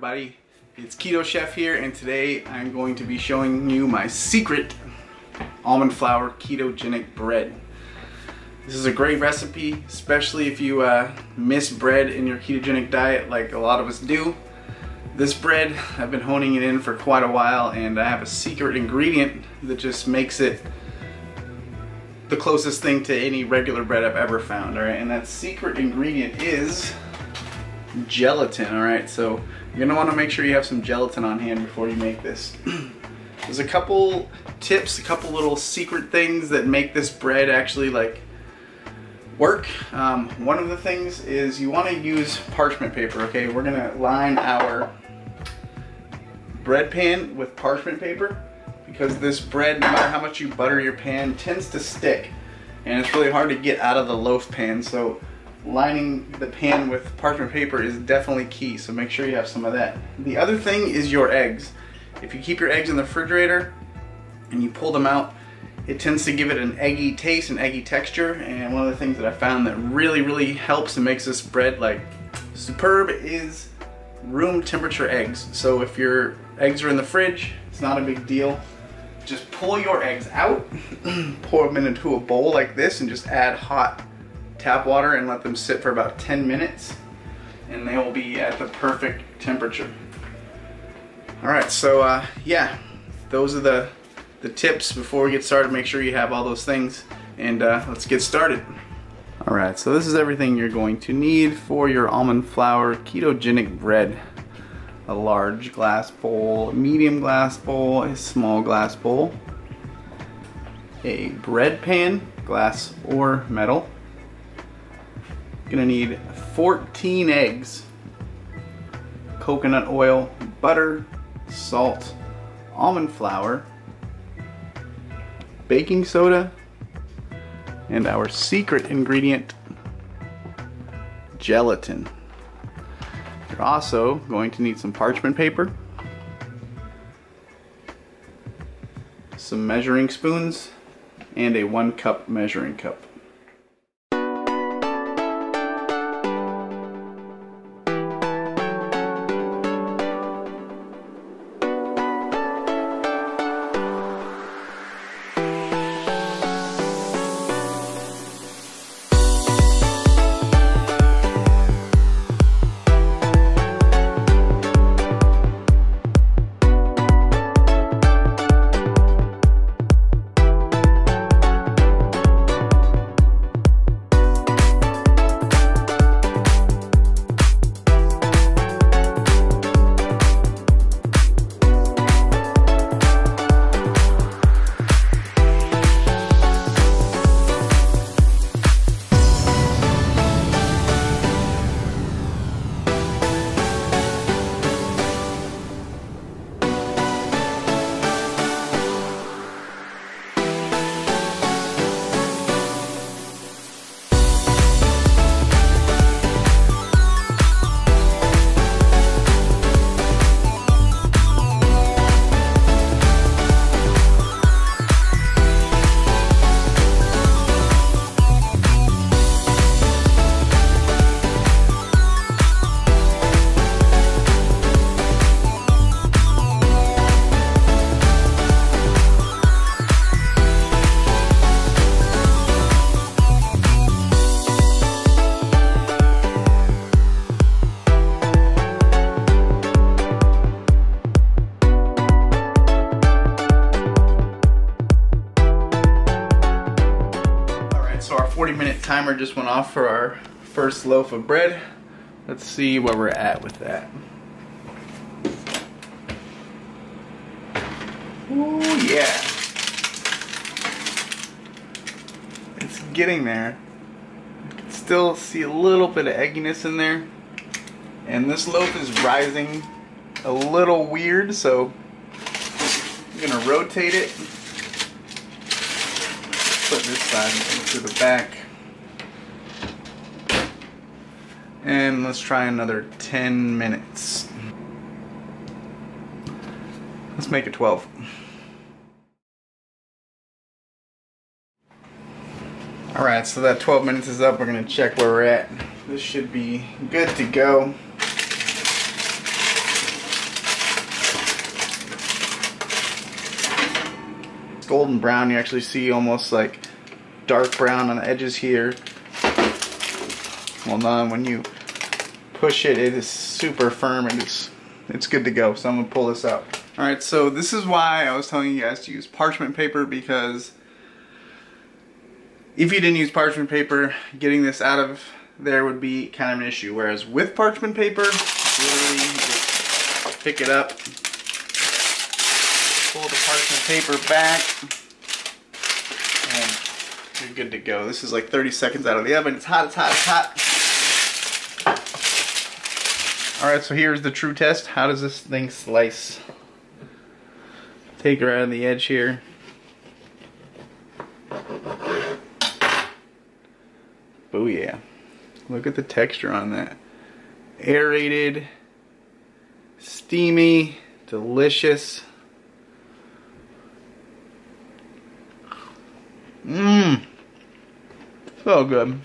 everybody, it's Keto Chef here, and today I'm going to be showing you my secret almond flour ketogenic bread. This is a great recipe, especially if you miss bread in your ketogenic diet like a lot of us do. This bread, I've been honing it in for quite a while, and I have a secret ingredient that just makes it the closest thing to any regular bread I've ever found, alright? And that secret ingredient is gelatin, alright? So you're gonna wanna make sure you have some gelatin on hand before you make this. There's a couple tips, a couple little secret things that make this bread actually work. One of the things is you wanna use parchment paper, okay? We're gonna line our bread pan with parchment paper, because this bread, no matter how much you butter your pan, tends to stick, and it's really hard to get out of the loaf pan. So lining the pan with parchment paper is definitely key, so make sure you have some of that. The other thing is your eggs. If you keep your eggs in the refrigerator and you pull them out, it tends to give it an eggy taste, an eggy texture, and one of the things that I found that really helps and makes this bread superb is room temperature eggs. So if your eggs are in the fridge, it's not a big deal. Just pull your eggs out, pour them into a bowl like this, and just add hot tap water and let them sit for about 10 minutes, and they will be at the perfect temperature. Alright, so yeah, those are the tips before we get started. Make sure you have all those things, and let's get started. Alright, so this is everything you're going to need for your almond flour ketogenic bread. A large glass bowl, a medium glass bowl, a small glass bowl, a bread pan, glass or metal. You're gonna need 14 eggs, coconut oil, butter, salt, almond flour, baking soda, and our secret ingredient, gelatin. You're also going to need some parchment paper, some measuring spoons, and a 1 cup measuring cup. So our 40-minute timer just went off for our first loaf of bread. Let's see where we're at with that. Ooh, yeah. It's getting there. I can still see a little bit of egginess in there. And this loaf is rising a little weird, so I'm gonna rotate it. Put this side to the back, and let's try another 10 minutes. Let's make it 12. Alright, so that 12 minutes is up. We're gonna check where we're at. This should be good to go. golden brown. You actually see almost like dark brown on the edges here. Well done. When you push it, it is super firm and it's good to go. So I'm gonna pull this out. Alright, so this is why I was telling you guys to use parchment paper, because if you didn't use parchment paper, getting this out of there would be kind of an issue. Whereas with parchment paper, literally you just pick it up, pull the parchment paper back, and you're good to go. This is like 30 seconds out of the oven. It's hot, it's hot, it's hot. Alright, so here's the true test. How does this thing slice? Take her out of the edge here. Oh yeah. Look at the texture on that. Aerated, steamy, delicious. Mmm. So good.